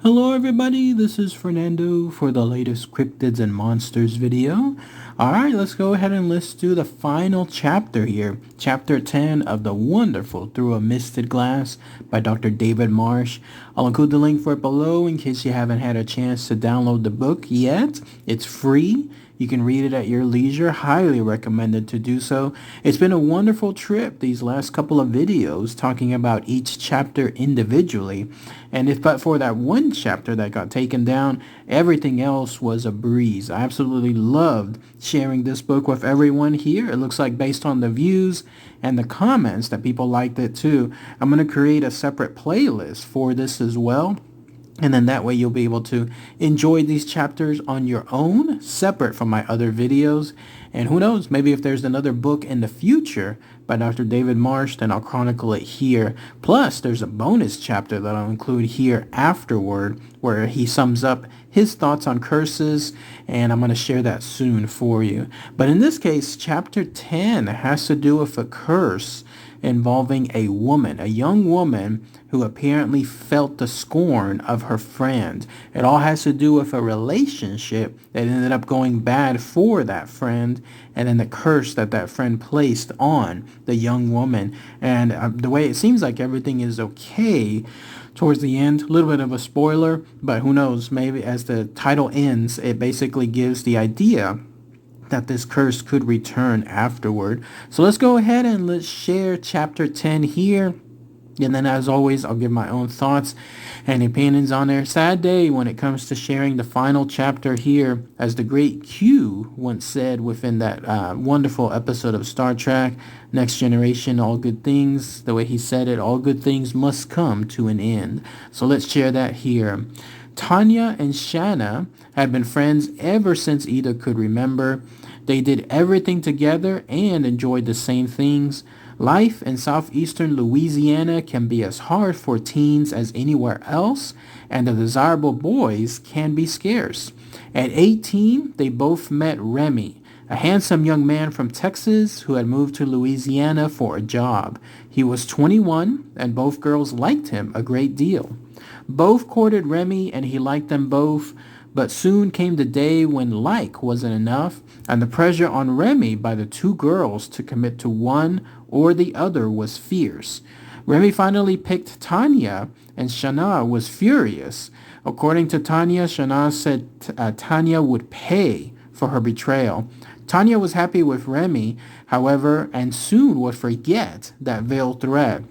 Hello everybody, this is Fernando for the latest Cryptids and Monsters video. Alright, let's go ahead and let's do the final chapter here. Chapter 10 of the wonderful Through a Misted Glass by Dr. David Marsh. I'll include the link for it below in case you haven't had a chance to download the book yet. It's free. You can read it at your leisure. Highly recommended to do so. It's been a wonderful trip these last couple of videos talking about each chapter individually. And if but for that one chapter that got taken down, everything else was a breeze. I absolutely loved sharing this book with everyone here. It looks like based on the views and the comments that people liked it too. I'm going to create a separate playlist for this as well. And then that way you'll be able to enjoy these chapters on your own, separate from my other videos. And who knows, maybe if there's another book in the future by Dr. David Marsh, then I'll chronicle it here. Plus, there's a bonus chapter that I'll include here afterward where he sums up his thoughts on curses, and I'm going to share that soon for you. But in this case, chapter 10 has to do with a curse involving a woman, a young woman who apparently felt the scorn of her friend. It all has to do with a relationship that ended up going bad for that friend, and then the curse that that friend placed on the young woman. And the way it seems like everything is okay towards the end, a little bit of a spoiler, but who knows, maybe as the title ends, it basically gives the idea that this curse could return afterward. So let's go ahead and let's share chapter 10 here. And then as always, I'll give my own thoughts and opinions on there. Sad day when it comes to sharing the final chapter here. As the great Q once said within that wonderful episode of Star Trek, Next Generation, all good things, the way he said it, all good things must come to an end. So let's share that here. Tanya and Shanna had been friends ever since either could remember. They did everything together and enjoyed the same things. Life in southeastern Louisiana can be as hard for teens as anywhere else, and the desirable boys can be scarce. At 18, they both met Remy, a handsome young man from Texas who had moved to Louisiana for a job. He was 21, and both girls liked him a great deal. Both courted Remy, and he liked them both, but soon came the day when like wasn't enough, and the pressure on Remy by the two girls to commit to one or the other was fierce. Remy finally picked Tanya, and Shana was furious. According to Tanya, Shana said Tanya would pay for her betrayal. Tanya was happy with Remy, however, and soon would forget that veiled threat.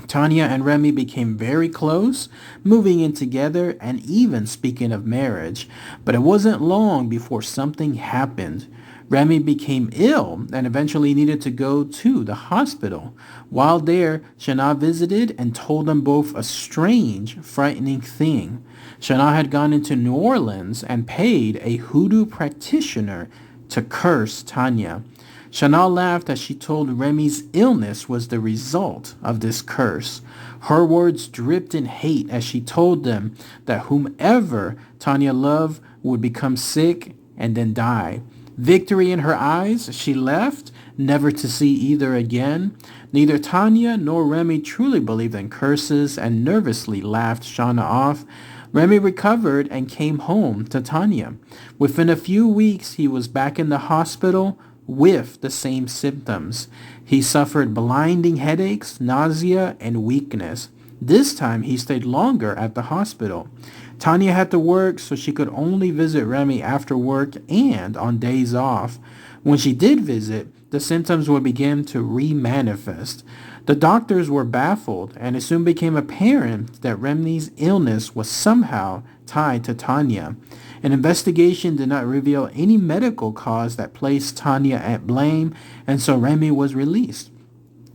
Tanya and Remy became very close, moving in together and even speaking of marriage. But it wasn't long before something happened. Remy became ill and eventually needed to go to the hospital. While there, Shana visited and told them both a strange, frightening thing. Shana had gone into New Orleans and paid a hoodoo practitioner to curse Tanya. Shana laughed as she told Remy's illness was the result of this curse. Her words dripped in hate as she told them that whomever Tanya loved would become sick and then die. Victory in her eyes, she left, never to see either again. Neither Tanya nor Remy truly believed in curses and nervously laughed Shana off. Remy recovered and came home to Tanya. Within a few weeks, he was back in the hospital with the same symptoms. He suffered blinding headaches, nausea, and weakness. This time he stayed longer at the hospital. Tanya had to work, so she could only visit Remy after work and on days off. When she did visit, the symptoms would begin to re-manifest. The doctors were baffled, and it soon became apparent that Remy's illness was somehow tied to Tanya. An investigation did not reveal any medical cause that placed Tanya at blame, and so Remy was released.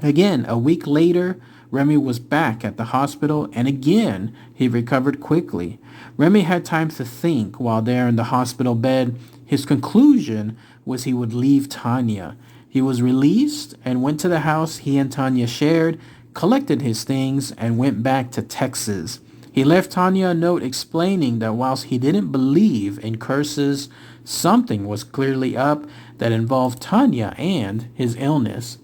Again, a week later, Remy was back at the hospital, and again, he recovered quickly. Remy had time to think while there in the hospital bed. His conclusion was he would leave Tanya. He was released and went to the house he and Tanya shared, collected his things, and went back to Texas. He left Tanya a note explaining that whilst he didn't believe in curses, something was clearly up that involved Tanya and his illness.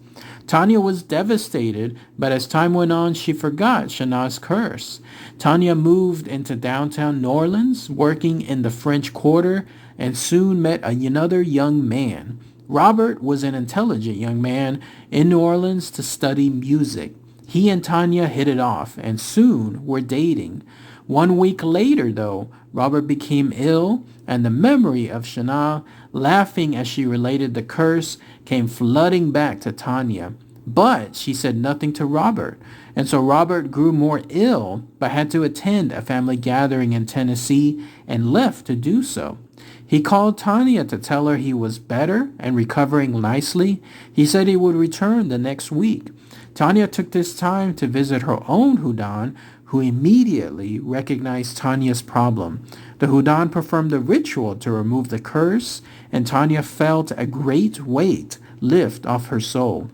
Tanya was devastated, but as time went on, she forgot Shana's curse. Tanya moved into downtown New Orleans, working in the French Quarter, and soon met another young man. Robert was an intelligent young man in New Orleans to study music. He and Tanya hit it off and soon were dating. 1 week later, though, Robert became ill, and the memory of Shana laughing as she related the curse came flooding back to Tanya. But she said nothing to Robert, and so Robert grew more ill but had to attend a family gathering in Tennessee and left to do so. He called Tanya to tell her he was better and recovering nicely. He said he would return the next week. Tanya took this time to visit her own Houdan, who immediately recognized Tanya's problem. The Houdan performed a ritual to remove the curse, and Tanya felt a great weight lift off her soul.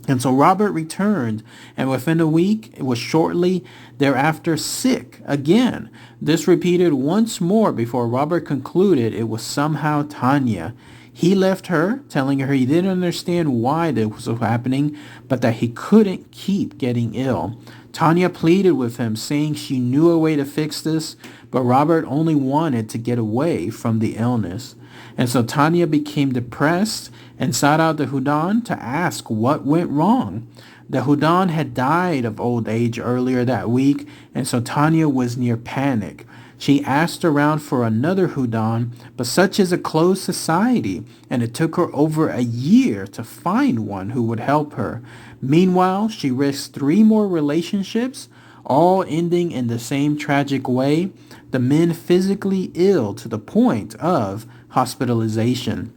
And so Robert returned, and within a week, it was shortly thereafter sick again. This repeated once more before Robert concluded it was somehow Tanya. He left her, telling her he didn't understand why this was happening, but that he couldn't keep getting ill. Tanya pleaded with him, saying she knew a way to fix this, but Robert only wanted to get away from the illness. And so Tanya became depressed and sought out the Houdan to ask what went wrong. The Houdan had died of old age earlier that week, and so Tanya was near panic. She asked around for another Houdan, but such is a closed society, and it took her over a year to find one who would help her. Meanwhile, she risked 3 more relationships, all ending in the same tragic way, the men physically ill to the point of hospitalization.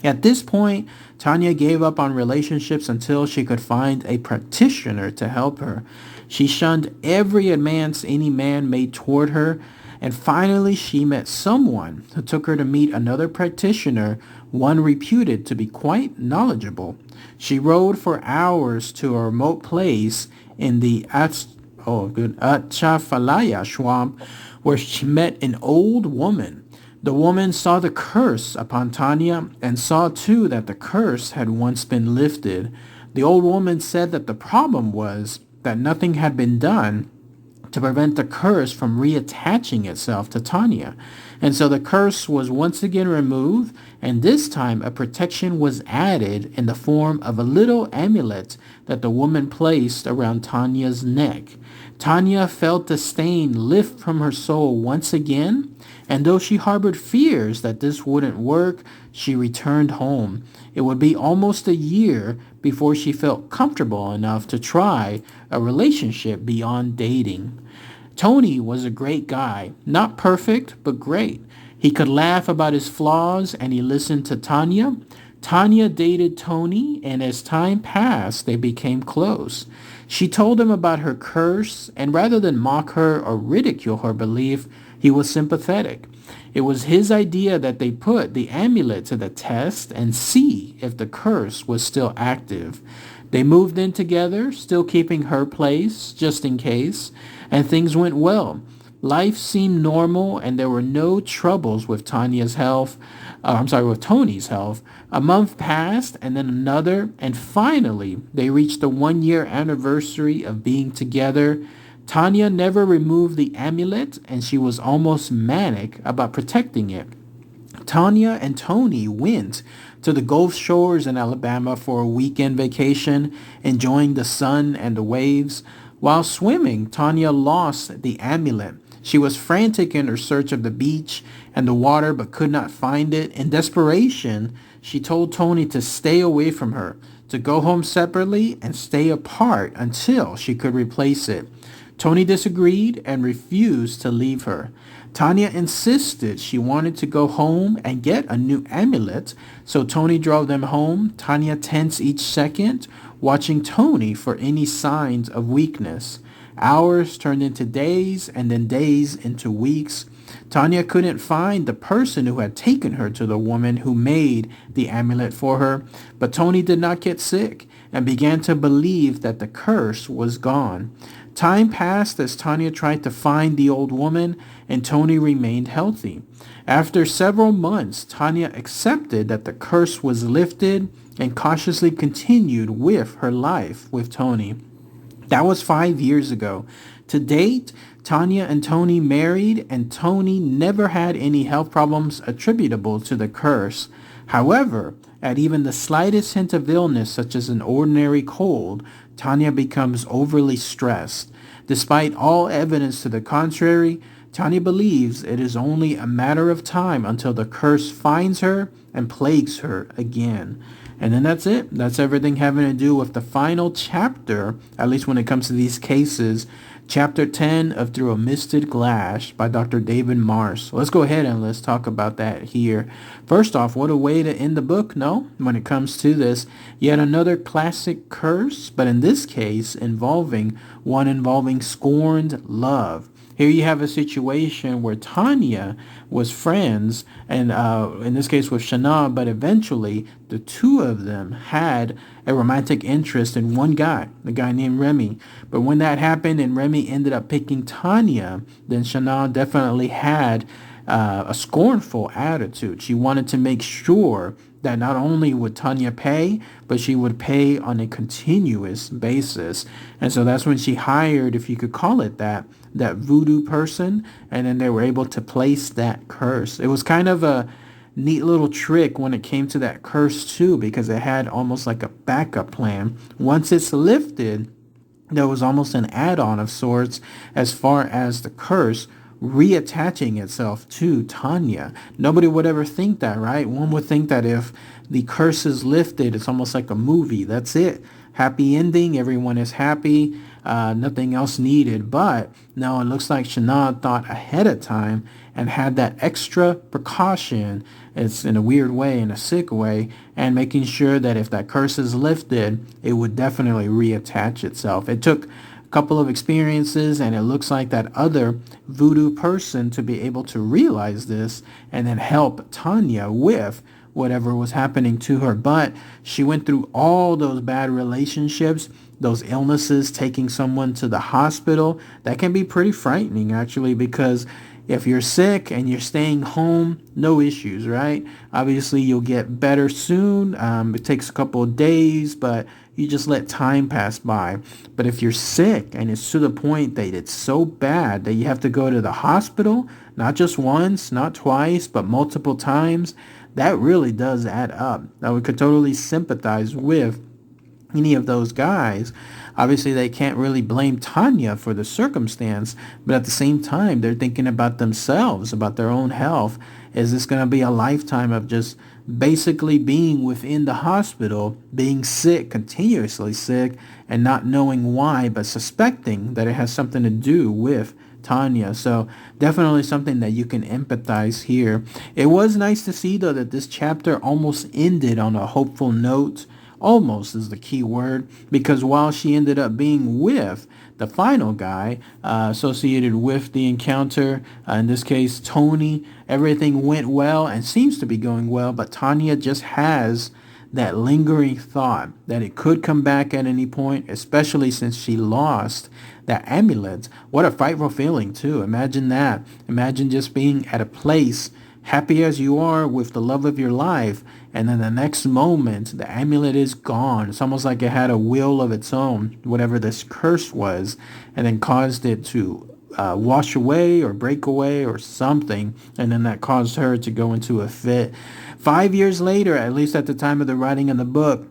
At this point, Tanya gave up on relationships until she could find a practitioner to help her. She shunned every advance any man made toward her, and finally she met someone who took her to meet another practitioner, one reputed to be quite knowledgeable. She rode for hours to a remote place in the Atchafalaya swamp, where she met an old woman. The woman saw the curse upon Tanya and saw too that the curse had once been lifted. The old woman said that the problem was that nothing had been done to prevent the curse from reattaching itself to Tanya. And so the curse was once again removed, and this time a protection was added in the form of a little amulet that the woman placed around Tanya's neck. Tanya felt the stain lift from her soul once again, and though she harbored fears that this wouldn't work, she returned home. It would be almost a year before she felt comfortable enough to try a relationship beyond dating. Tony was a great guy, not perfect, but great. He could laugh about his flaws, and he listened to Tanya. Tanya dated Tony, and as time passed, they became close. She told him about her curse, and rather than mock her or ridicule her belief, he was sympathetic. It was his idea that they put the amulet to the test and see if the curse was still active. They moved in together, still keeping her place, just in case, and things went well. Life seemed normal, and there were no troubles with Tony's health. A month passed, and then another, and finally, they reached the 1-year anniversary of being together. Tanya never removed the amulet, and she was almost manic about protecting it. Tanya and Tony went to the Gulf Shores in Alabama for a weekend vacation, enjoying the sun and the waves. While swimming, Tanya lost the amulet. She was frantic in her search of the beach and the water, but could not find it. In desperation, she told Tony to stay away from her, to go home separately and stay apart until she could replace it. Tony disagreed and refused to leave her. Tanya insisted she wanted to go home and get a new amulet, so Tony drove them home. Tanya tensed each second, watching Tony for any signs of weakness. Hours turned into days, and then days into weeks. Tanya couldn't find the person who had taken her to the woman who made the amulet for her, but Tony did not get sick and began to believe that the curse was gone. Time passed as Tanya tried to find the old woman, and Tony remained healthy. After several months, Tanya accepted that the curse was lifted, and cautiously continued with her life with Tony. That was 5 years ago. To date, Tanya and Tony married, and Tony never had any health problems attributable to the curse. However, at even the slightest hint of illness, such as an ordinary cold, Tanya becomes overly stressed. Despite all evidence to the contrary, Tanya believes it is only a matter of time until the curse finds her and plagues her again. And then that's it. That's everything having to do with the final chapter, at least when it comes to these cases. Chapter 10 of Through a Misted Glass by Dr. David Marsh. Let's go ahead and let's talk about that here. First off, what a way to end the book, no? When it comes to this, yet another classic curse, but in this case involving scorned love. Here you have a situation where Tanya was friends, and in this case with Shana, but eventually the two of them had a romantic interest in one guy, the guy named Remy. But when that happened and Remy ended up picking Tanya, then Shana definitely had a scornful attitude. She wanted to make sure that not only would Tanya pay, but she would pay on a continuous basis. And so that's when she hired, if you could call it that voodoo person, and then they were able to place that curse. It was kind of a neat little trick when it came to that curse too, because it had almost like a backup plan. Once it's lifted, there was almost an add-on of sorts as far as the curse reattaching itself to Tanya. Nobody would ever think that, right? One would think that if the curse is lifted, it's almost like a movie. That's it. Happy ending. Everyone is happy. Nothing else needed. But no, it looks like Shana thought ahead of time and had that extra precaution. It's in a weird way, in a sick way, and making sure that if that curse is lifted, it would definitely reattach itself. It took couple of experiences, and it looks like that other voodoo person to be able to realize this and then help Tanya with whatever was happening to her. But she went through all those bad relationships, those illnesses, taking someone to the hospital. That can be pretty frightening, actually, because if you're sick and you're staying home, no issues, right? Obviously, you'll get better soon. It takes a couple of days, but you just let time pass by. But if you're sick and it's to the point that it's so bad that you have to go to the hospital, not just once, not twice, but multiple times, that really does add up. Now, we could totally sympathize with any of those guys. Obviously, they can't really blame Tanya for the circumstance, but at the same time, they're thinking about themselves, about their own health. Is this going to be a lifetime of just basically being within the hospital, being sick, continuously sick, and not knowing why, but suspecting that it has something to do with Tanya? So definitely something that you can empathize here. It was nice to see, though, that this chapter almost ended on a hopeful note. Almost is the key word, because while she ended up being with the final guy associated with the encounter, in this case Tony, everything went well and seems to be going well, but Tanya just has that lingering thought that it could come back at any point, especially since she lost that amulet. What a frightful feeling too. Imagine that. Imagine just being at a place, happy as you are with the love of your life, and then the next moment the amulet is gone. It's almost like it had a will of its own, whatever this curse was, and then caused it to wash away or break away or something, and then that caused her to go into a fit. 5 years later, at least at the time of the writing of the book,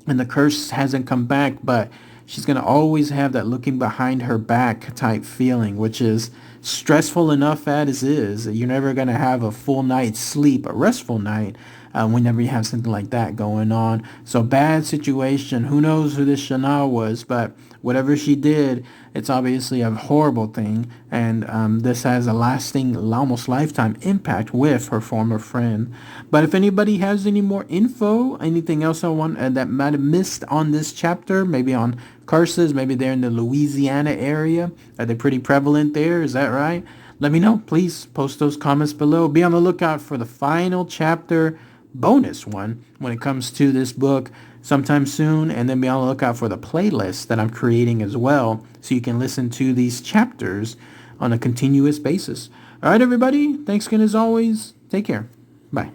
and the curse hasn't come back, but she's going to always have that looking behind her back type feeling, which is stressful enough as is. You're never going to have a full night's sleep, a restful night, whenever you have something like that going on. So bad situation. Who knows who this Shana was, but whatever she did, it's obviously a horrible thing, and this has a lasting, almost lifetime impact with her former friend. But if anybody has any more info, anything else I want that might have missed on this chapter, maybe on curses, maybe they're in the Louisiana area, are they pretty prevalent there? Is that right? Let me know. Please post those comments below. Be on the lookout for the final chapter bonus one when it comes to this book sometime soon, and then be on the lookout for the playlist that I'm creating as well, so you can listen to these chapters on a continuous basis. All right, everybody. Thanks again as always. Take care. Bye.